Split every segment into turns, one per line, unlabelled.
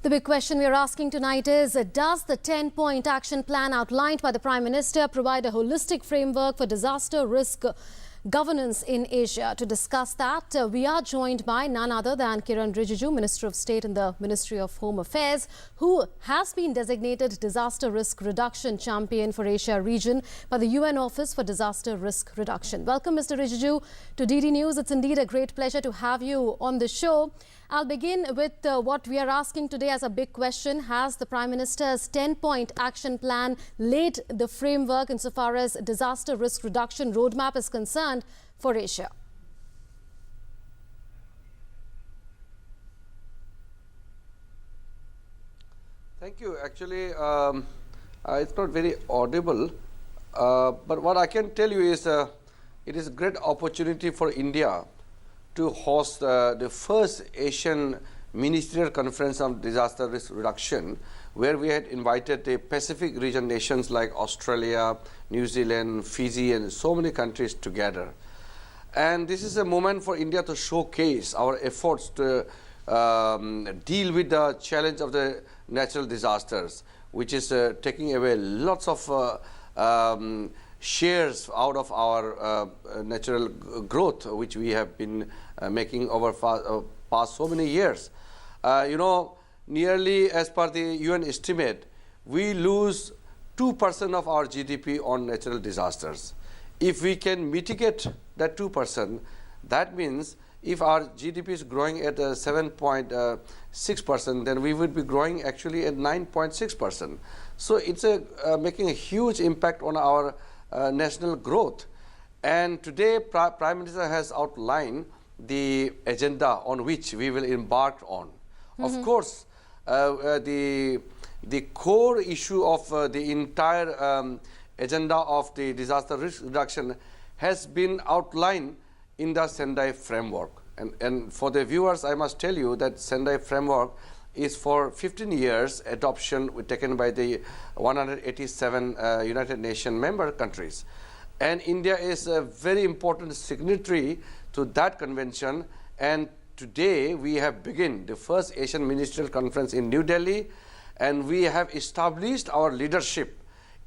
The big question we are asking tonight is, does the 10-point action plan outlined by the Prime Minister provide a holistic framework for disaster risk governance in Asia? To discuss that, we are joined by none other than Kiren Rijiju, Minister of State in the Ministry of Home Affairs, who has been designated Disaster Risk Reduction Champion for Asia region by the UN Office for Disaster Risk Reduction. Welcome, Mr. Rijiju, to DD News. It's indeed a great pleasure to have you on the show. I'll begin with what we are asking today as a big question. Has the Prime Minister's 10-point action plan laid the framework insofar as disaster risk reduction roadmap is concerned for Asia?
Thank you. Actually, it's not very audible, but what I can tell you is it is a great opportunity for India to host the first Asian Ministerial Conference on Disaster Risk Reduction, where we had invited the Pacific region nations like Australia, New Zealand, Fiji, and so many countries together. And this is a moment for India to showcase our efforts to deal with the challenge of the natural disasters, which is taking away lots of shares out of our natural growth, which we have been making over past so many years. Nearly as per the UN estimate, we lose 2% of our GDP on natural disasters. If we can mitigate that 2%, that means if our GDP is growing at 7.6%, then we would be growing actually at 9.6%. So it's making a huge impact on our national growth. And today, Prime Minister has outlined the agenda on which we will embark on. Of course, the core issue of the entire agenda of the disaster risk reduction has been outlined in the Sendai framework. And for the viewers, I must tell you that Sendai framework is for 15 years adoption taken by the 187 United Nations member countries. And India is a very important signatory to that convention. And today we have begun the first Asian Ministerial Conference in New Delhi, and we have established our leadership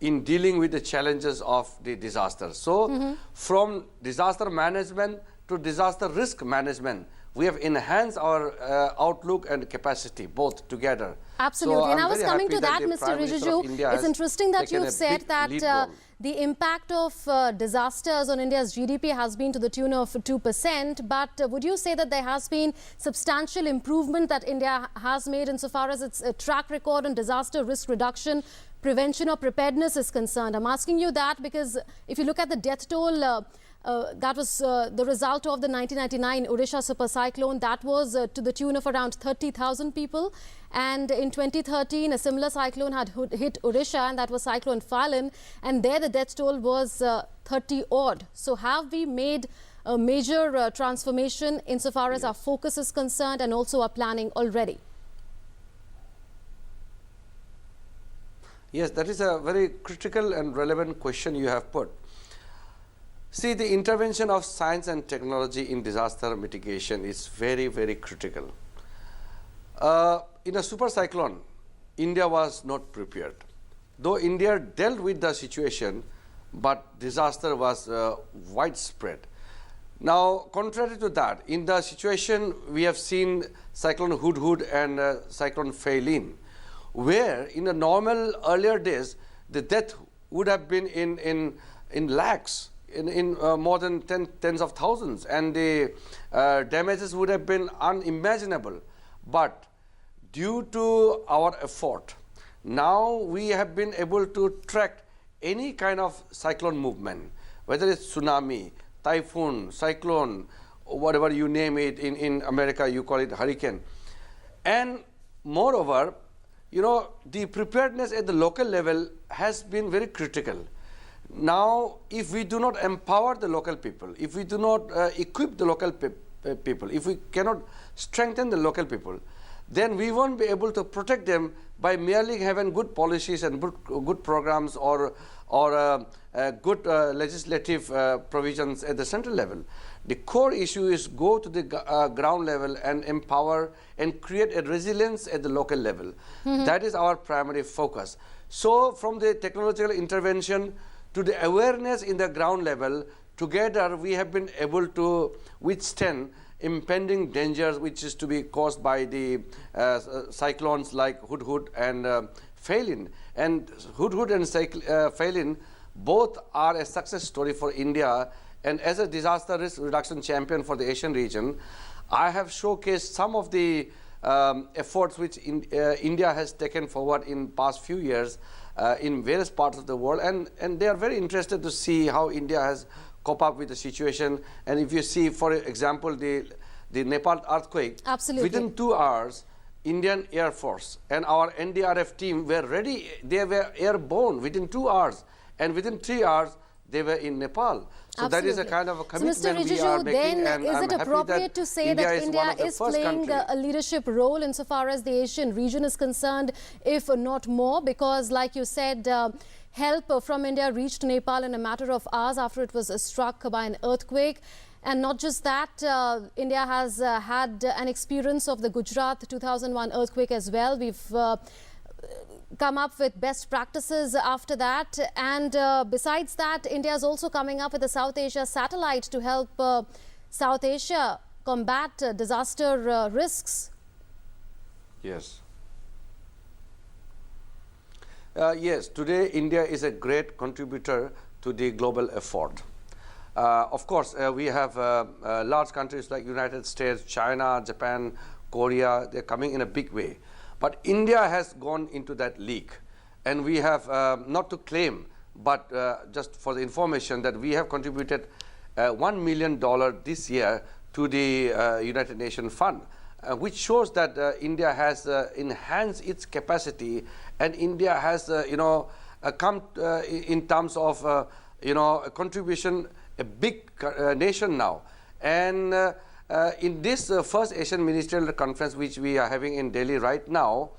in dealing with the challenges of the disaster. So from disaster management to disaster risk management, we have enhanced our outlook and capacity both together.
Absolutely.
So
and I was coming to that, Mr. Rijiju. It's interesting that you've said that the impact of disasters on India's GDP has been to the tune of 2%. But would you say that there has been substantial improvement that India has made insofar as its track record on disaster risk reduction, prevention or preparedness is concerned? I'm asking you that because if you look at the death toll, that was the result of the 1999 Odisha super cyclone. That was to the tune of around 30,000 people. And in 2013, a similar cyclone had hit Odisha, and that was Cyclone Phalan. And there the death toll was 30 odd. So have we made a major transformation insofar as our focus is concerned and also our planning already?
Yes, that is a very critical and relevant question you have put. See, the intervention of science and technology in disaster mitigation is very, very critical. In a super cyclone, India was not prepared. Though India dealt with the situation, but disaster was widespread. Now, contrary to that, in the situation we have seen Cyclone Hudhud and Cyclone Phailin, where in the normal earlier days, the death would have been in lakhs. In more than tens of thousands, and the damages would have been unimaginable. But due to our effort, now we have been able to track any kind of cyclone movement, whether it's tsunami, typhoon, cyclone, whatever you name it. In America, you call it hurricane. And moreover, the preparedness at the local level has been very critical. Now, if we do not empower the local people, if we do not equip the local people, if we cannot strengthen the local people, then we won't be able to protect them by merely having good policies and good programs or good legislative provisions at the central level. The core issue is go to the ground level and empower and create a resilience at the local level. That is our primary focus. So from the technological intervention to the awareness in the ground level, together we have been able to withstand impending dangers which is to be caused by the cyclones like Hudhud and Phelan. And Hudhud and Phelan both are a success story for India. And as a disaster risk reduction champion for the Asian region, I have showcased some of the efforts which India has taken forward in past few years in various parts of the world. And they are very interested to see how India has cope up with the situation. And if you see, for example, the Nepal earthquake,
absolutely,
within 2 hours, Indian Air Force and our NDRF team were ready. They were airborne within 2 hours. And within 3 hours, they were in Nepal. So that is a kind of a commitment
so Mr. Rijiju,
we are making.
then is it appropriate to say that India is playing a leadership role insofar as the Asian region is concerned, if not more? Because like you said, help from India reached Nepal in a matter of hours after it was struck by an earthquake. And not just that, India has had an experience of the Gujarat 2001 earthquake as well. We've come up with best practices after that. And besides that, India is also coming up with a South Asia satellite to help South Asia combat disaster risks.
Yes. Yes, today India is a great contributor to the global effort. Of course, we have large countries like United States, China, Japan, Korea. They're coming in a big way. But India has gone into that league. And we have, not to claim, but just for the information, that we have contributed $1 million this year to the United Nations Fund. Which shows that India has enhanced its capacity, and India has, come in terms of, a contribution, a big nation now. And in this first Asian Ministerial Conference, which we are having in Delhi right now,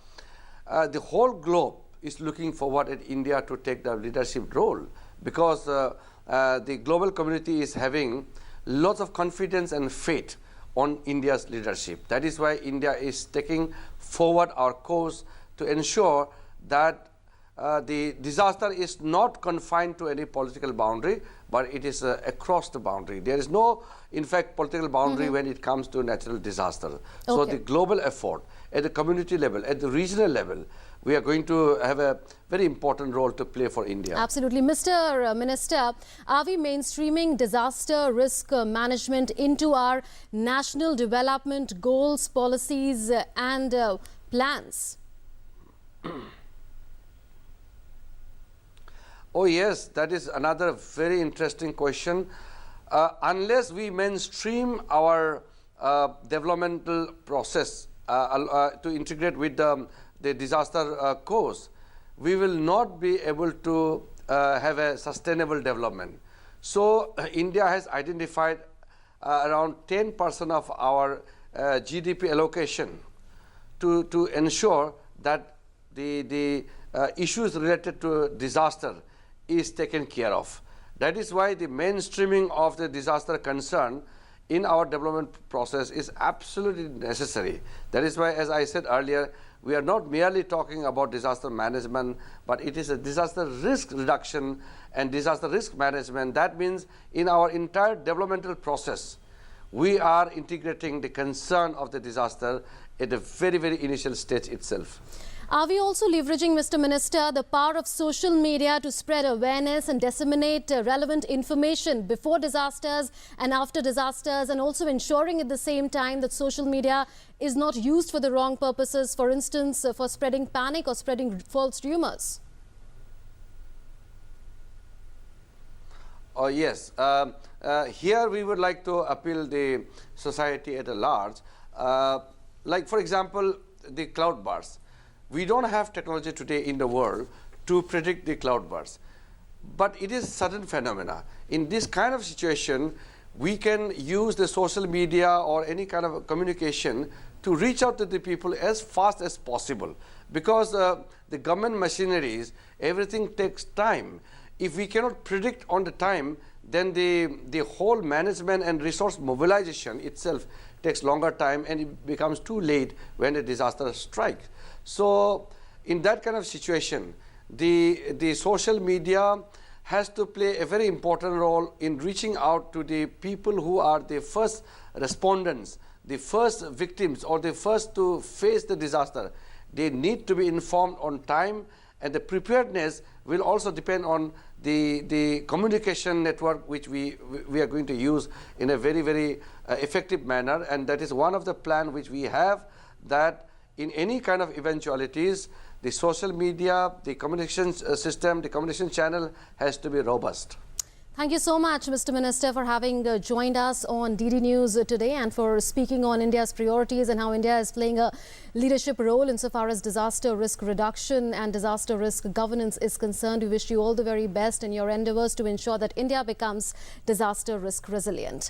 the whole globe is looking forward at India to take the leadership role, because the global community is having lots of confidence and faith on India's leadership. That is why India is taking forward our course to ensure that the disaster is not confined to any political boundary, but it is across the boundary. There is no, in fact, political boundary when it comes to natural disaster. Okay. So the global effort at the community level, at the regional level, we are going to have a very important role to play for India.
Absolutely. Mr. Minister, are we mainstreaming disaster risk management into our national development goals, policies and plans?
Oh yes, that is another very interesting question. Unless we mainstream our developmental process to integrate with the disaster course, we will not be able to have a sustainable development. So India has identified around 10% of our GDP allocation to ensure that the issues related to disaster is taken care of. That is why the mainstreaming of the disaster concern in our development process is absolutely necessary. That is why, as I said earlier, we are not merely talking about disaster management, but it is a disaster risk reduction and disaster risk management. That means in our entire developmental process, we are integrating the concern of the disaster at a very, very initial stage itself.
Are we also leveraging, Mr. Minister, the power of social media to spread awareness and disseminate relevant information before disasters and after disasters, and also ensuring at the same time that social media is not used for the wrong purposes, for instance, for spreading panic or spreading false rumors?
Oh, yes. Here we would like to appeal the society at large. Like, for example, the cloud bursts. We don't have technology today in the world to predict the cloud bursts, but it is a sudden phenomena. In this kind of situation, we can use the social media or any kind of communication to reach out to the people as fast as possible, because the government machineries, everything takes time. If we cannot predict on the time, then the whole management and resource mobilization itself takes longer time, and it becomes too late when a disaster strikes. So in that kind of situation, the social media has to play a very important role in reaching out to the people who are the first respondents, the first victims, or the first to face the disaster. They need to be informed on time, and the preparedness will also depend on the communication network which we are going to use in a very, very effective manner. And that is one of the plans which we have, that in any kind of eventualities, the social media, the communication system, the communication channel has to be robust.
Thank you so much, Mr. Minister, for having joined us on DD News today and for speaking on India's priorities and how India is playing a leadership role insofar as disaster risk reduction and disaster risk governance is concerned. We wish you all the very best in your endeavors to ensure that India becomes disaster risk resilient.